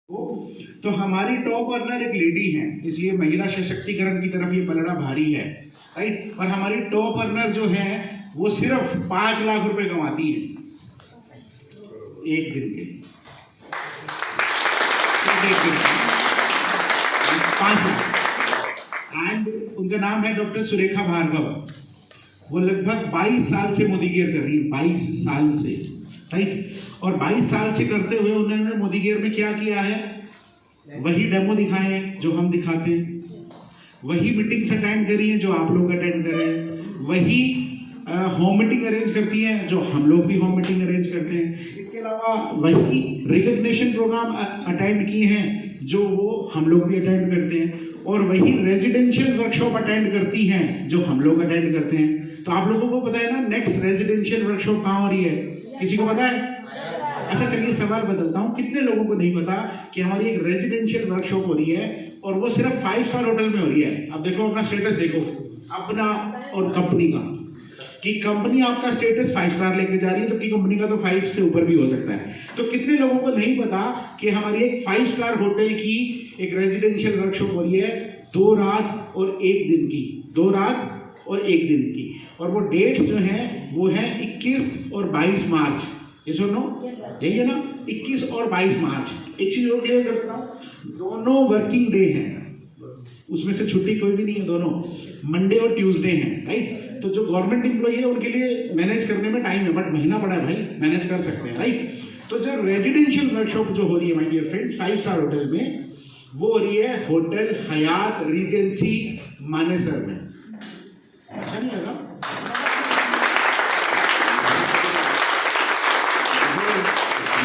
तो हमारी top earner एक लेडी है, इसलिए महिला सशक्तिकरण की तरफ ये पलड़ा भारी है, राइट। और हमारी टॉप अर्नर जो है वो सिर्फ 5 लाख रुपए कमाती है एक दिन के, एक दिन 5 लाख। एंड उनका नाम है डॉक्टर सुरेखा भार्गव। वो लगभग 22 साल से मोदी केयर कर रही है, 22 साल से, राइट। और 22 साल से करते हुए उन्होंने मोदी केयर में क्या किया है, वही डेमो दिखाए हैं जो हम दिखाते हैं, वही मीटिंग्स अटेंड करी हैं जो आप लोग अटेंड कर रहे हैं, वही होम मीटिंग अरेंज करती हैं जो हम लोग भी होम मीटिंग अरेंज करते हैं। इसके अलावा वही रिकग्निशन प्रोग्राम अटेंड किए हैं जो वो हम लोग भी अटेंड करते हैं, और वही रेजिडेंशियल वर्कशॉप अटेंड करती हैं जो हम लोग अटेंड करते हैं। तो आप लोगों को पता है ना नेक्स्ट रेजिडेंशियल वर्कशॉप कहाँ हो रही है, किसी को पता है? अच्छा चलिए सवाल बदलता हूँ, कितने लोगों को नहीं पता कि हमारी एक रेजिडेंशियल वर्कशॉप हो रही है और वो सिर्फ 5 स्टार होटल में हो रही है। अब देखो अपना स्टेटस देखो अपना और कंपनी का, कि कंपनी आपका स्टेटस 5 स्टार लेके जा रही है, जबकि कंपनी का तो 5 से ऊपर भी हो सकता है। तो कितने लोगों को नहीं पता कि हमारी एक 5 स्टार होटल की एक रेजिडेंशियल वर्कशॉप हो रही है 2 रात और 1 दिन की, 2 रात और 1 दिन की। और वो डेट जो है वो है 21 और 22 मार्च। ये सुनो यही है ना, 21 और 22 मार्च। एक चीज और क्लियर कर देता हूँ, दोनों वर्किंग डे हैं, उसमें से छुट्टी कोई भी नहीं है, दोनों मंडे और ट्यूसडे हैं, राइट। तो जो गवर्नमेंट एम्प्लॉई है उनके लिए मैनेज करने में टाइम है, बट महीना पड़ा है भाई, मैनेज कर सकते हैं, राइट। तो जो रेजिडेंशियल वर्कशॉप जो हो रही है my dear friends 5 star hotel में, वो हो रही है होटल हयात रीजेंसी मानेसर में। अच्छा नहीं लगा?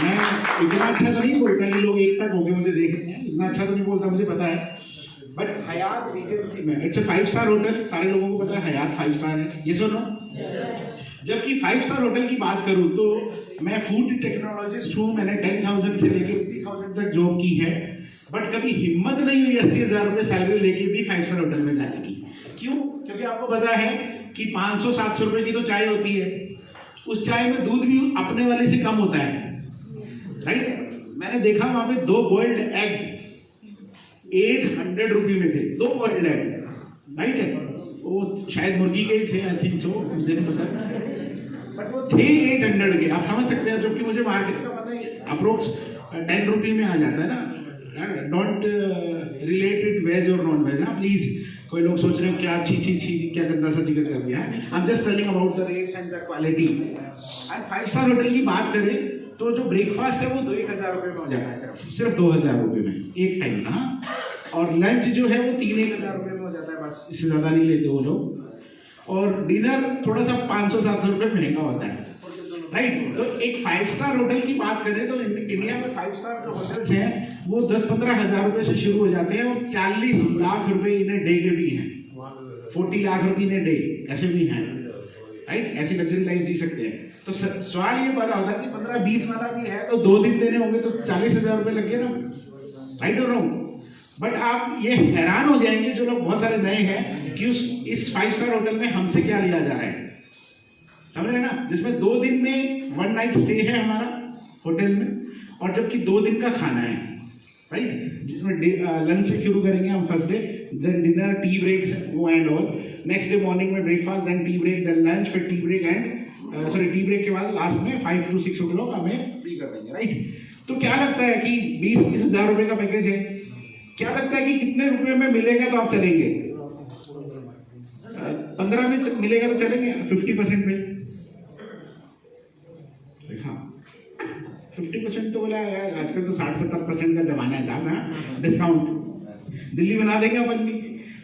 मैं इतना अच्छा तो नहीं बोलता, ये लोग एक तक होके मुझे देख रहे हैं, इतना अच्छा तो नहीं बोलता, मुझे पता है, बट हयात रीजेंसी में इट्स 5 स्टार होटल। सारे लोगों को पता है हयात 5 स्टार है, ये सुनो। जबकि 5 स्टार होटल की बात करूं तो मैं फूड टेक्नोलॉजिस्ट हूं, मैंने 10,000 से लेके 50,000 तक जॉब की है, बट कभी हिम्मत नहीं हुई 80,000 रुपये सैलरी लेके भी 5 स्टार होटल में जाने की। क्यों? क्योंकि आपको पता है कि 500-700 रुपए की तो चाय होती है, उस चाय में दूध भी अपने वाले से कम होता है, राइट। मैंने देखा वहां पे 2 बॉइल्ड एग 800 रुपये में थे, 2 बॉइल्ड एग, राइट है। वो शायद मुर्गी के ही थे, आई थिंक सो, मुझे नहीं पता, बट वो थे 800 के। आप समझ सकते हैं, जबकि मुझे मार्केट का पता है अप्रोक्स 10 रुपये में आ जाता है ना। डोंट रिलेट इट वेज और नॉन वेज, हाँ प्लीज। कोई लोग सोच रहे हो क्या छी छी छी क्या गंदा सा जिक्र कर दिया है। I am just telling about the rates and the quality. And 5 star hotel की बात करें तो जो ब्रेकफास्ट है वो 2-1,000 रुपये में हो जाता है, सिर्फ 2,000 रुपये में एक टाइम का, और लंच जो है वो 3-1,000 रुपये में हो जाता है, बस इससे ज़्यादा नहीं लेते वो लोग। और डिनर थोड़ा सा 500-700 रुपये महंगा होता है, राइट। तो एक 5 स्टार होटल की बात करें तो इंडिया में 5 स्टार जो होटल्स हैं वो 10-15 हज़ार रुपये से शुरू हो जाते हैं, और 40 लाख रुपये इन्हें डे के भी हैं, 40 लाख रुपये इन्हें डे ऐसे भी हैं, राइट। ऐसी लग्जरी लाइफ जी सकते हैं। तो सवाल ये पता होता है कि 15-20 वाला भी है तो 2 दिन देने होंगे तो 40,000 रुपये लग गए ना, राइट और रॉन्ग। बट आप ये हैरान हो जाएंगे जो लोग बहुत सारे नए हैं कि इस 5 स्टार होटल में हमसे क्या लिया जा रहा है, समझ रहे ना, जिसमें 2 दिन में 1 नाइट स्टे है हमारा होटल में, और जबकि 2 दिन का खाना है, राइट, जिसमें लंच से शुरू करेंगे हम first day, then dinner, tea breaks वो and all, next day morning में breakfast, then tea break, then lunch, फिर tea break and tea break के बाद लास्ट में 5 to 6 o'clock हमें फ्री कर देंगे, राइट। तो क्या लगता है कि 20-30 हज़ार रुपये का पैकेज है, क्या लगता है कि कितने रुपए में मिलेगा तो आप चलेंगे? 15 में मिलेगा तो चलेंगे, 50% में, हाँ 50% तो बोला यार, आजकल तो 60-70% का जमाना है साहब, हाँ डिस्काउंट दिल्ली बना देंगे अपन भी,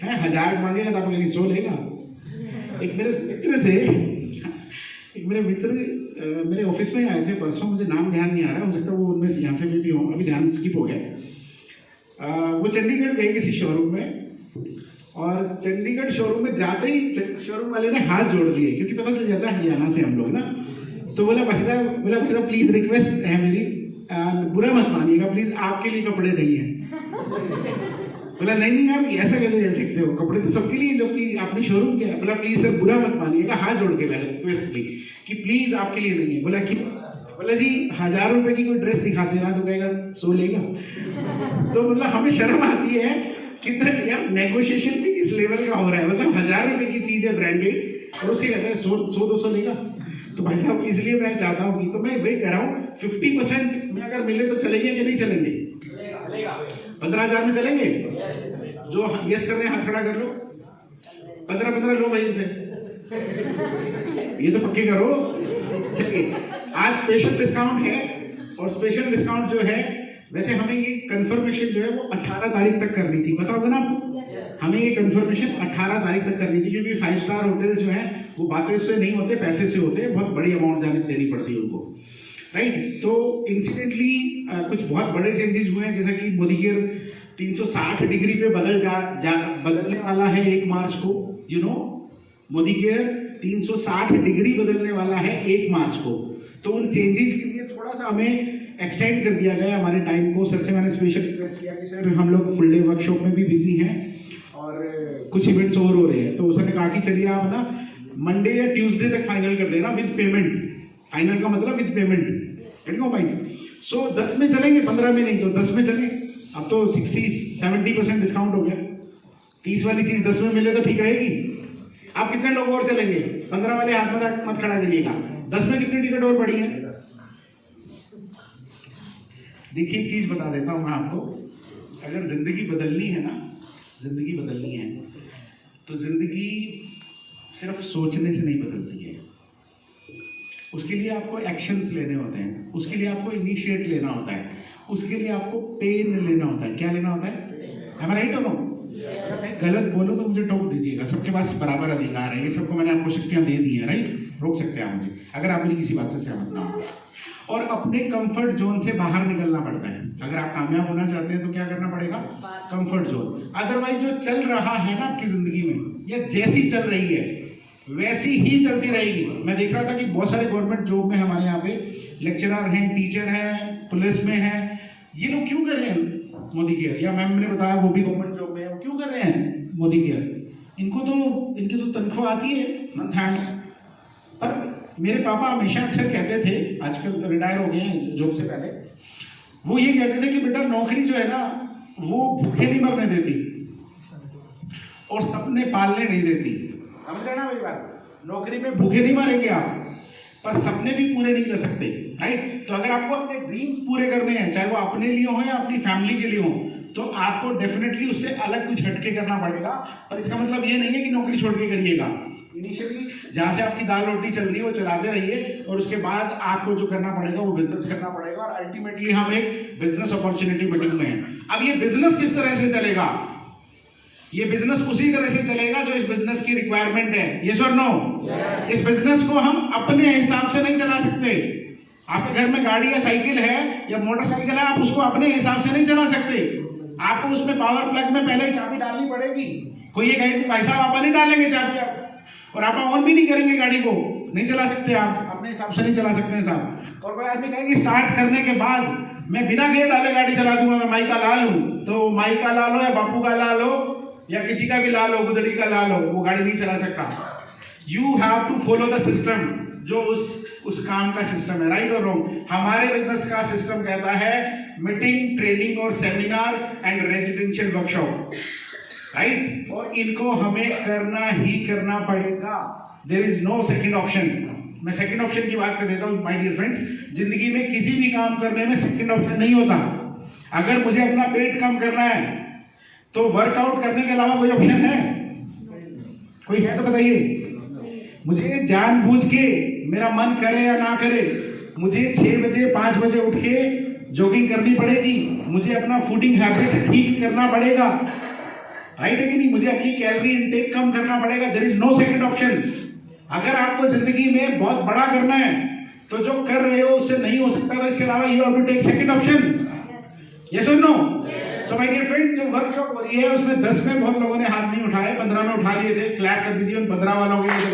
है 1000 मांगेगा तो आप लेकिन 100 लेगा। एक मेरे मित्र थे, एक मेरे मित्र मेरे ऑफिस में आए थे परसों, मुझे नाम ध्यान नहीं आ रहा, हो सकता है वो उनमें से यहाँ से भी हो, अभी ध्यान स्किप हो गया। वो चंडीगढ़ गए किसी शोरूम में, और चंडीगढ़ शोरूम में जाते ही शोरूम वाले ने हाथ जोड़ लिए, क्योंकि पता चल जाता है हरियाणा से हम लोग ना। तो बोला भाई साहब प्लीज रिक्वेस्ट है मेरी, बुरा मत मानिएगा प्लीज, आपके लिए कपड़े नहीं है। बोला नहीं आप ऐसा कैसे कह सकते हो, कपड़े तो सबके लिए, जबकि आपने शोरूम किया। बोला प्लीज सर बुरा मत मानिएगा, हाथ जोड़ के रिक्वेस्ट की कि प्लीज आपके लिए नहीं है। बोला कि बोले जी 1000 रुपए की कोई ड्रेस दिखाते ना तो कहेगा 100 लेगा। तो मतलब हमें शर्म आती है कि यार नेगोशिएशन भी किस लेवल का हो रहा है। मतलब 1000 रुपए की चीज है ब्रांडेड और उसके कहते हैं 100-200 लेगा। तो भाई साहब इसलिए मैं चाहता हूँ कि तो मैं वही कह रहा हूँ 50% में अगर मिले तो चलेंगे कि नहीं चलेंगे? 15,000 में चलेंगे? जो यस कर रहे हैं हाथ खड़ा कर लो। 15 लो भाई इनसे, ये तो पक्के करो। चलिए आज स्पेशल डिस्काउंट है और स्पेशल डिस्काउंट जो है वैसे हमें ये कंफर्मेशन जो है वो 18 तारीख तक करनी थी, पता होगा ना आपको? हमें ये कंफर्मेशन 18 तारीख तक करनी थी क्योंकि 5 स्टार होटल जो है वो बातें से नहीं होते, पैसे से होते हैं। बहुत बड़ी अमाउंट देनी पड़ती है उनको, राइट? तो इंसिडेंटली कुछ बहुत बड़े चेंजेस हुए हैं, जैसा कि मोदी केयर 360 डिग्री पे बदलने वाला है 1 मार्च को। You know Modi care 360 degree बदलने वाला है 1 मार्च को। तो उन चेंजेस के लिए थोड़ा सा हमें एक्सटेंड कर दिया गया हमारे टाइम को। सर से मैंने स्पेशल रिक्वेस्ट किया कि सर हम लोग फुल डे वर्कशॉप में भी बिजी हैं और कुछ इवेंट्स और हो रहे हैं। तो उसने कहा कि चलिए आप ना मंडे या ट्यूसडे तक फाइनल कर देना विद पेमेंट। फाइनल का मतलब विद पेमेंट। सो 10 में चलेंगे, 15 में नहीं तो 10 में चलें। अब तो 60-70% डिस्काउंट हो गया। 30 वाली चीज 10 में मिले तो ठीक रहेगी। आप कितने लोग और चलेंगे? 15 वाले हाथ मत खड़ा करिएगा। 10 में कितनी टिकट और बढ़ी है? देखिए एक चीज बता देता हूं मैं आपको, अगर जिंदगी बदलनी है ना, जिंदगी बदलनी है तो जिंदगी सिर्फ सोचने से नहीं बदलती है। उसके लिए आपको एक्शंस लेने होते हैं, उसके लिए आपको इनिशिएट लेना होता है, उसके लिए आपको पेन लेना होता है। क्या लेना होता है? am I right or wrong? गलत बोलो तो मुझे टोक दीजिएगा। सबके पास बराबर अधिकार है, ये सबको मैंने आपको शक्तियां दे दी है, राइट? रोक सकते हैं आप मुझे अगर आप मेरी किसी बात से सहमत ना हो। और अपने कंफर्ट जोन से बाहर निकलना पड़ता है। अगर आप कामयाब होना चाहते हैं तो क्या करना पड़ेगा? Comfort zone. अदरवाइज जो चल रहा है ना आपकी जिंदगी में, या जैसी चल रही है वैसी ही चलती रहेगी। मैं देख रहा था कि बहुत सारे गवर्नमेंट जॉब में हमारे यहाँ पे लेक्चरर हैं, टीचर हैं, पुलिस में हैं, ये लोग क्यों कर रहे हैं मोदी केयर? या मैम ने बताया वो भी गवर्नमेंट जॉब में है, वो क्यों कर रहे हैं मोदी केयर? इनकी तो तनख्वाह आती है मंथ हैंड। पर मेरे पापा हमेशा अक्सर कहते थे, आजकल रिटायर हो गए हैं जॉब से पहले, वो ये कहते थे कि बेटा नौकरी जो है ना वो भूखे नहीं मरने देती और सपने पालने नहीं देती। समझ रहे ना मेरी बात? नौकरी में भूखे नहीं मरेंगे आप, पर सपने भी पूरे नहीं कर सकते, राइट? तो अगर आपको अपने ड्रीम्स पूरे करने हैं, चाहे वो अपने लिए हो या अपनी फैमिली के लिए हो, तो आपको डेफिनेटली उससे अलग कुछ हटके करना पड़ेगा। पर इसका मतलब ये नहीं है कि नौकरी छोड़ के करिएगा। इनिशियली जहां से आपकी दाल रोटी चल रही है वो चलाते रहिए और उसके बाद आपको जो करना पड़ेगा वो बिजनेस करना पड़ेगा। और अल्टीमेटली हम एक बिजनेस अपॉर्चुनिटी मीटिंग में हैं। अब ये बिजनेस किस तरह से चलेगा? ये बिजनेस उसी तरह से चलेगा जो इस बिजनेस की रिक्वायरमेंट है। यस और नो? इस बिजनेस को हम अपने हिसाब से नहीं चला सकते। आपके घर में गाड़ी या साइकिल है या मोटरसाइकिल है, आप उसको अपने हिसाब से नहीं चला सकते। आपको उसमें पावर प्लग में पहले चाबी डालनी पड़ेगी। कोई ये कहे भाई साहब आप नहीं डालेंगे चाबी आप, और आप ऑन भी नहीं करेंगे गाड़ी को, नहीं चला सकते आप, अपने हिसाब से नहीं चला सकते हैं साहब। और कोई आदमी कहेगी स्टार्ट करने के बाद मैं बिना गियर डाले गाड़ी चला दूंगा, मैं माई का ला लूं, तो माई का ला लो या बापू का ला लो या किसी का भी ला लो, गुदड़ी का ला लो, वो गाड़ी नहीं चला सकता। You have to follow the system, जो उस काम का सिस्टम है, राइट और रॉन्ग? हमारे बिजनेस का सिस्टम कहता है मीटिंग, ट्रेनिंग और seminar and residential workshop, right? और इनको हमें करना ही करना पड़ेगा। There is no second option. मैं सेकंड ऑप्शन की बात कर देता हूं माय डियर फ्रेंड्स। जिंदगी में किसी भी काम करने में सेकंड ऑप्शन नहीं होता। अगर मुझे अपना पेट कम करना है तो वर्कआउट करने के अलावा कोई ऑप्शन है? कोई है तो बताइए। मुझे जानबूझ के, मेरा मन करे या ना करे, मुझे 6 बजे 5 बजे उठ के जॉगिंग करनी पड़ेगी। मुझे अपना फूडिंग हैबिट ठीक करना पड़ेगा, राइट है कि नहीं? मुझे अपनी कैलोरी इनटेक कम करना पड़ेगा। There is no second option. अगर आपको जिंदगी में बहुत बड़ा करना है तो जो कर रहे हो उससे नहीं हो सकता, तो इसके अलावा you have to take second option. Yes और no? So my dear friend, जो वर्कशॉप हो रही है उसमें 10 में बहुत लोगों ने हाथ नहीं उठाए, 15 में उठा लिए थे। क्लैप कर दीजिए उन 15 वालों के लिए।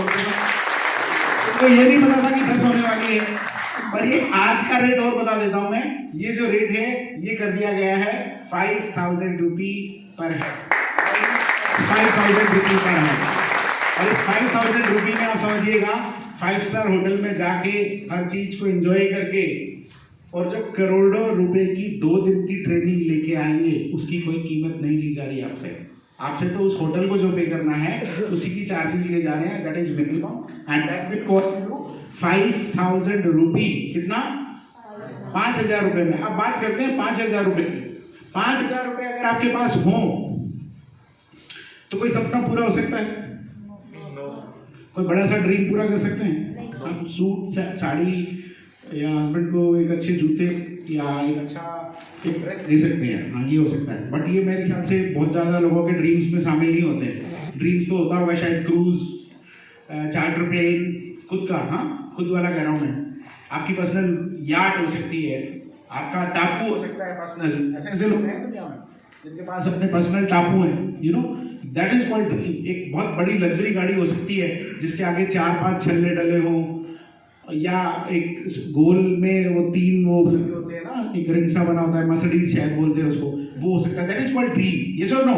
तो ये नहीं पता था कि 10 होने वाली है। पर ये आज का रेट और बता देता हूं मैं। ये जो रेट है ये कर दिया गया है 5000 रुपी पर हेड। 5000 रुपी पर हेड। और इस 5000 रुपये में आप समझिएगा 5 स्टार होटल में जाके हर चीज को एंजॉय करके और जब करोड़ों रुपए की 2 दिन की ट्रेनिंग लेके आएंगे उसकी कोई कीमत नहीं ली जा रही आपसे तो उस होटल को जो पे करना है उसी की चार्जेस लिए जा रहे हैं, that is minimum and that will cost you 5000 रुपी। कितना? 5000 रुपए में। अब बात करते हैं 5000 रुपए की। 5000 रुपए अगर आपके पास हो तो कोई सपना पूरा हो सकता है? कोई बड़ा सा ड्रीम पूरा कर सकते हैं? हम सूट साड़ी या हस्बैंड को एक अच्छे जूते या एक अच्छा एक ड्रेस दे सकते हैं, हाँ ये हो सकता है। बट ये मेरे ख्याल से बहुत ज़्यादा लोगों के ड्रीम्स में शामिल नहीं होते। ड्रीम्स तो होता होगा शायद क्रूज, चार्टर प्लेन, खुद का, हाँ खुद वाला कह रहा हूँ मैं, आपकी पर्सनल याट हो सकती है, आपका टापू हो सकता है पर्सनल। ऐसे ऐसे लोग हैं दुनिया में जिनके पास अपने पर्सनल टापू हैं, you know that is called. एक बहुत बड़ी लग्जरी गाड़ी हो सकती है जिसके आगे 4-5 छल्ले डले हों, या एक गोल में वो 3 वो होते हैं ना, एक रिंग सा बना होता है, मर्सिडीज शायद बोलते हैं उसको, वो हो सकता है। That is called dream. Yes और नो?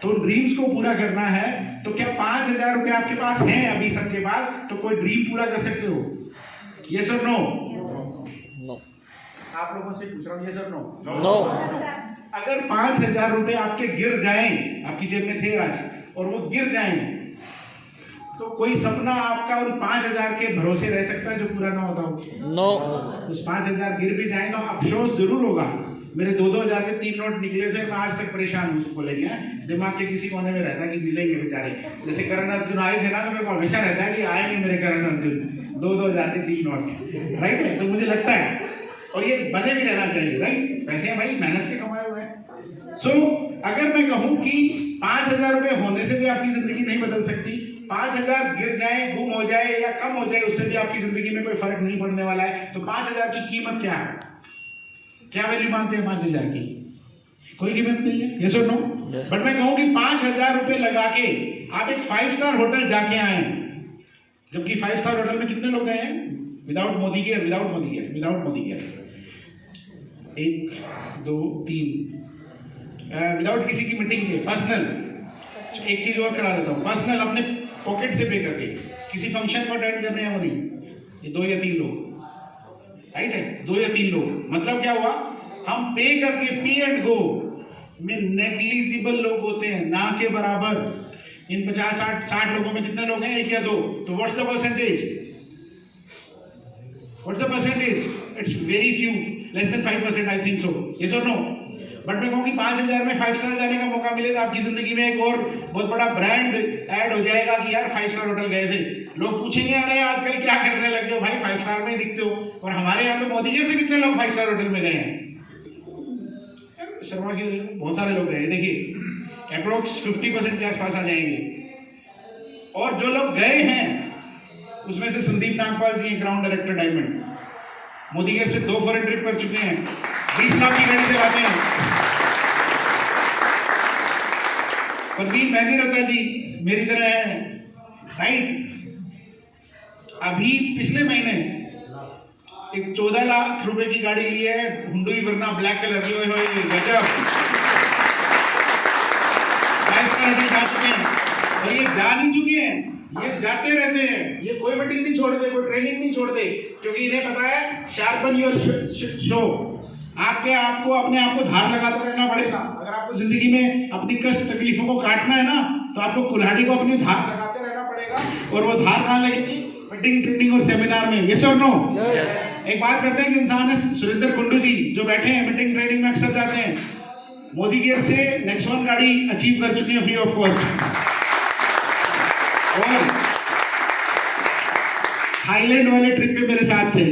तो ड्रीम्स को पूरा करना है तो क्या 5000 रुपए आपके पास हैं अभी सबके पास, तो कोई ड्रीम पूरा कर सकते हो? यस और नो? नो। आप लोगों से पूछ रहा हूँ, यस और नो? नो। अगर 5000 रुपए आपके गिर जाएं, आपकी जेब में थे आज और वो गिर जाएं, तो कोई सपना आपका उन 5000 के भरोसे रह सकता है जो पूरा ना होता हो? नो। उस 5000 गिर भी जाए तो अफसोस जरूर होगा। मेरे 2-2 हजार के 3 नोट निकले थे, मैं आज तक परेशान हूँ उसको लेके। दिमाग के किसी कोने में रहता है कि मिलेंगे बेचारे। जैसे करण अर्जुन आए थे ना, तो मेरे को हमेशा रहता है कि आएंगे मेरे करण अर्जुन 2-2 हजार के 3 नोट, राइट है? तो मुझे लगता है, और ये बने भी रहना चाहिए, राइट? पैसे हैं भाई, मेहनत के कमाए हुए हैं। सो अगर मैं कहूँ कि 5000 रुपए होने से भी आपकी जिंदगी नहीं बदल सकती, 5000 गिर जाए, गुम हो जाए या कम हो जाए, उससे भी आपकी जिंदगी में कोई फर्क नहीं पड़ने वाला है। तो 5000 की कीमत क्या है? क्या वैल्यू मानते हैं 5000 की? कोई कीमत नहीं है। यस और नो? बट मैं कहूँ कि 5000 रुपए लगा के आप एक 5 स्टार होटल जाके आए, जबकि 5 स्टार होटल में कितने लोग गए हैं without Modi care? Without Modi care 1 2 3 without किसी की मीटिंग के, पर्सनल। एक चीज और करा देता हूँ, पर्सनल अपने पॉकेट से पे करके किसी फंक्शन को अटेंड करने हैं वो नहीं, ये 2 या 3 लोग, राइट है? 2 या 3 लोग, मतलब क्या हुआ? हम पे करके पे एंड गो में नेग्लिजिबल लोग होते हैं, ना के बराबर। इन 50-60 लोगों में कितने लोग हैं? 1 या 2। तो what's the percentage? It's very few, less than 5% I think so. Yes और नो? बट मैं कहूँ कि 5000 में 5 स्टार जाने का मौका मिले तो आपकी जिंदगी में एक और बहुत बड़ा ब्रांड ऐड हो जाएगा कि यार 5 स्टार होटल गए थे। लोग पूछेंगे अरे आजकल क्या करने लगे हो भाई, 5 स्टार में ही दिखते हो, और हमारे यहाँ तो मोदी जी से कितने लोग 5 स्टार होटल में गए हैं? शर्मा की बहुत सारे लोग गए, देखिए अप्रोक्स 50% के आसपास आ जाएंगे। और जो लोग गए हैं उसमें से संदीप नागपाल जी ग्राउंड डायरेक्टर डायमंड, मोदी के से 2 फॉरेन ट्रिप कर चुके हैं, 20 लाख की गाड़ी से आते हैं। प्रदीप मेहंदी जी मेरी तरह है, राइट? अभी पिछले महीने एक 14 लाख रुपए की गाड़ी ली है, हुंडई वरना ब्लैक कलर की, गजब। जा चुके हैं और ये जा नहीं चुके हैं, ये जाते रहते हैं। ये कोई मीटिंग नहीं छोड़ते, कोई ट्रेनिंग नहीं छोड़ते, क्योंकि इन्हें पता है शार्पन योर शो। आपको अपने आप को धार लगाते रहना पड़ेगा। अगर आपको जिंदगी में अपनी कष्ट तकलीफों को काटना है ना, तो आपको कुल्हाड़ी को अपनी धार लगाते रहना पड़ेगा। और वो धार कहाँ लगेगी? मीटिंग, ट्रेनिंग और सेमिनार में। यस और नो? एक बात करते हैं कि इंसान है, सुरेंद्र कुंडू जी जो बैठे हैं मीटिंग ट्रेनिंग में अक्सर जाते हैं, मोदी केयर से नेक्सॉन गाड़ी अचीव कर चुके हैं फ्री ऑफ कॉस्ट। और थाईलैंड वाले ट्रिप पे मेरे साथ थे,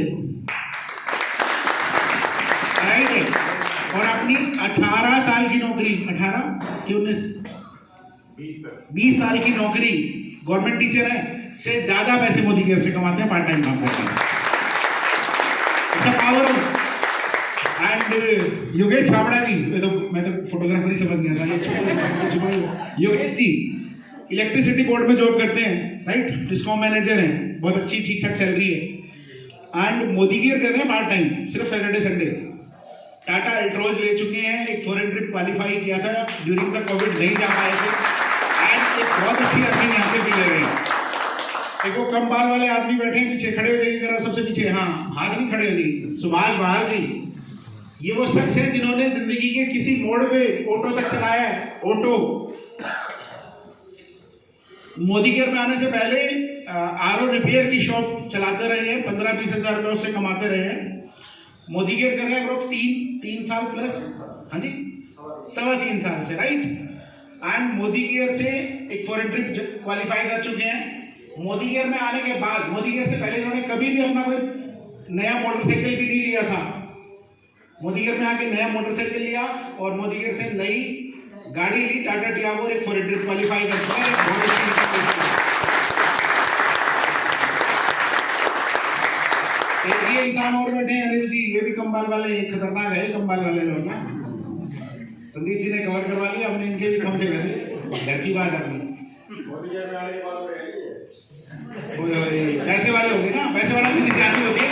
और अपनी 18 साल की नौकरी, 18 कि 19 20 साल की नौकरी, गवर्नमेंट टीचर है, से ज्यादा पैसे मोदी केयर से कमाते हैं पार्ट टाइम काम करते हैं। पावर। एंड योगेश छाबड़ा जी, मैं तो फोटोग्राफर ही समझ गया था। योगेश जी इलेक्ट्रिसिटी बोर्ड में जॉब करते हैं, राइट? डिस्कॉम मैनेजर हैं, बहुत अच्छी ठीक ठाक सैलरी है। एंड मोदी केयर कर रहे हैं पार्ट टाइम, सिर्फ सैटरडे संडे। टाटा अल्ट्रोज ले चुके हैं, एक फॉरेन ट्रिप क्वालिफाई किया था, ड्यूरिंग द कोविड नहीं जा पाए थे। एंड एक बहुत अच्छी अर्निंग यहाँ से भी ले रहे हैं। एक वो कम बाल वाले आदमी बैठे हैं पीछे, खड़े हो जाइए जरा सबसे पीछे। हाँ, हाथ नहीं खड़े हो जी। सुभाष बहार जी, ये वो शख्स है जिन्होंने जिंदगी के किसी मोड़ पे ऑटो तक चलाया है। ऑटो मोदी केयर में आने से पहले आरओ रिपेयर की शॉप चलाते रहे हैं, 15-20 हजार रुपए उससे कमाते रहे हैं। मोदी केयर कर रहे हैं अप्रोक्स 3 साल प्लस, हाँ जी 3.25 साल से, राइट। एंड मोदी केयर से एक फॉरेन ट्रिप क्वालिफाई कर चुके हैं। मोदी केयर में आने के बाद, मोदी केयर से पहले इन्होंने कभी भी अपना कोई नया मोटरसाइकिल भी नहीं लिया था। मोदी केयर में आके नया मोटरसाइकिल लिया और मोदी केयर से नई गाड़ी ली, टाटा टियागो, एक फॉरेन ट्रिप क्वालिफाई कर चुका है। ये इंसान और बैठे हैं अनिल जी, ये भी कंबाल वाले, खतरनाक है कंबाल वाले लोग ना। संदीप जी ने कवर करवा लिया, हमने इनके भी कम थे वैसे, घर की बात अपनी। पैसे वाले होंगे ना, पैसे वाला भी निशानी होती है।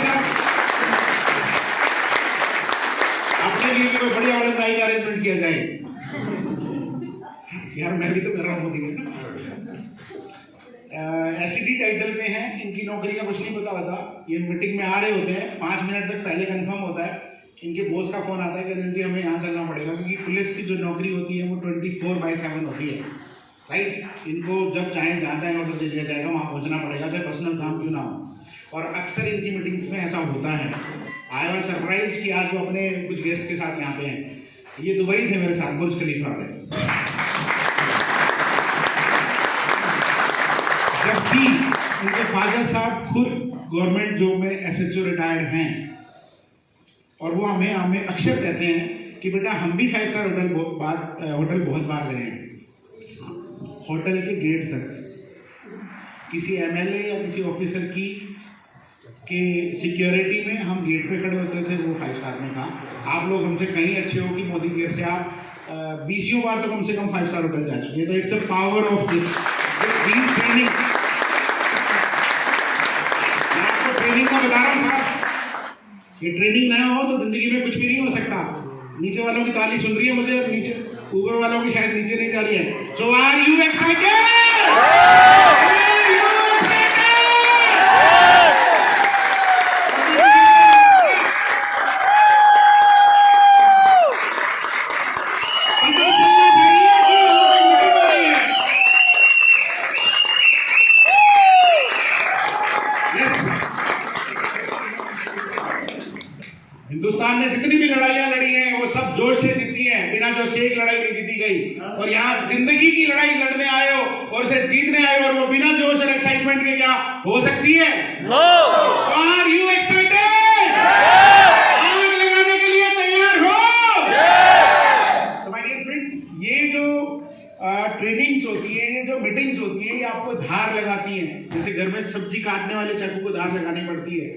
अपने लिए भी कोई बढ़िया वाला गाड़ी का अरेंजमेंट किया जाए यार, मैं भी तो कर रहा हूँ मोदी के। एसईडी टाइटल में है, इनकी नौकरी का कुछ नहीं पता होता। ये मीटिंग में आ रहे होते हैं, 5 मिनट तक पहले कंफर्म होता है। इनके बॉस का फोन आता है कि अनिल जी हमें यहाँ चलना पड़ेगा, क्योंकि पुलिस की जो नौकरी होती है वो 24/7 होती है, राइट। इनको जब चाहें जहाँ चाहें ऑर्डर दे दिया जाएगा, वहाँ पहुँचना पड़ेगा, चाहे पर्सनल काम क्यों ना हो। और अक्सर इनकी मीटिंग्स में ऐसा होता है। आई वाज सरप्राइज कि आज वो अपने कुछ गेस्ट के साथ यहाँ पे हैं। ये दुबई थे मेरे साथ, बुर्ज खलीफा पे। जबकि उनके फादर साहब खुद गवर्नमेंट जॉब में एसएचओ रिटायर्ड हैं, और वो हमें अक्सर कहते हैं कि बेटा हम भी 5 स्टार होटल बहुत बार गए हैं। होटल के गेट तक किसी एमएलए या किसी ऑफिसर की सिक्योरिटी में हम गेट पे खड़े होते थे, वो 5 स्टार में था। आप लोग हमसे कहीं अच्छे हो कि मोदी केयर से आप 20 बार तो कम से कम 5 स्टार होटल जा चुके हैं। तो it's the power of this training. मैं आपको ट्रेनिंग का बता रहा हूँ साहब, ये ट्रेनिंग ना हो तो जिंदगी में कुछ भी नहीं हो सकता। नीचे वालों की ताली सुन रही है मुझे, और नीचे ऊपर वालों की शायद नीचे नहीं जा रही है। सो आर यू एक्साइटेड? हिंदुस्तान ने जितनी भी लड़ाइयां लड़ी हैं वो सब जोश से जीती हैं, बिना जोश के एक लड़ाई नहीं जीती गई। और यहाँ जिंदगी की लड़ाई लड़ने आए हो और उसे जीतने आए हो, और वो बिना जोश और एक्साइटमेंट के क्या हो सकती है? नो। Are you excited? आग लगाने के लिए तैयार हो? तो माय डियर फ्रेंड्स, ये जो ट्रेनिंग्स होती है, ये जो मीटिंग्स होती है, ये आपको धार लगाती हैं। जैसे घर में सब्जी काटने वाले चाकू को धार लगानी पड़ती है।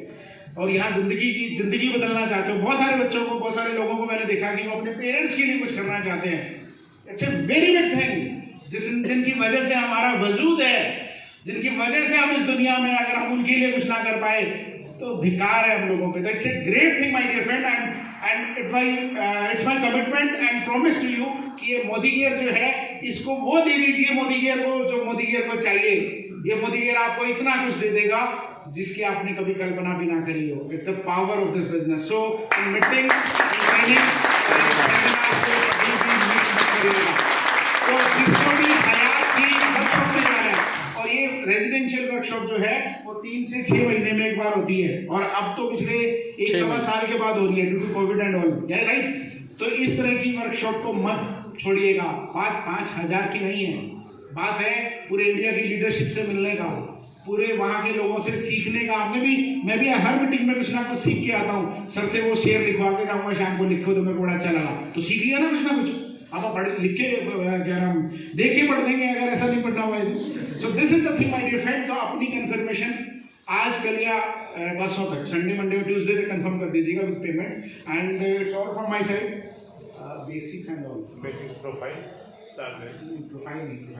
और यहाँ जिंदगी बदलना चाहते हो। बहुत सारे बच्चों को, बहुत सारे लोगों को मैंने देखा कि वो अपने पेरेंट्स के लिए कुछ करना चाहते हैं। It's a very big thing. जिनकी वजह से हमारा वजूद है, जिनकी वजह से हम इस दुनिया में, अगर हम उनके लिए कुछ ना कर पाए तो धिक्कार है हम लोगों पे। It's a great thing my dear friend, and it's my commitment and promise to you कि ये मोदी केयर जो है, इसको वो दे दीजिए मोदी केयर को जो मोदी केयर को चाहिए। ये मोदी केयर आपको इतना कुछ दे देगा जिसकी आपने कभी कल्पना भी ना करी हो। It's the power of this business. So in meeting, तो जिसको भी हयात की वर्कशॉप में जाना है, और ये रेजिडेंशियल वर्कशॉप जो है वो 3 से 6 महीने में एक बार होती है, और अब तो पिछले 1 साल के बाद हो रही है due to Covid and all, right. तो इस तरह की वर्कशॉप को मत छोड़िएगा। बात 5000 की नहीं है, बात है पूरे इंडिया की लीडरशिप से मिलने का, पूरे वहां के लोगों से सीखने का। मैं भी हर मीटिंग में कुछ ना कुछ सीख के आता हूँ। सर से वो शेर लिखवा के जाऊंगा, शाम को लिखो तो मेरे को बड़ा अच्छा लगा, तो सीख लिया ना कुछ। आप लिख के क्या नाम देख के पढ़ देंगे अगर ऐसा नहीं पढ़ना हुआ है। So this is the thing my dear friend. तो अपनी कंफर्मेशन आज कल या परसों तक, संडे मंडे और ट्यूसडे तक कंफर्म कर दीजिएगा with payment, and it's all from my side. Basics and all, basics profile start, profile नहीं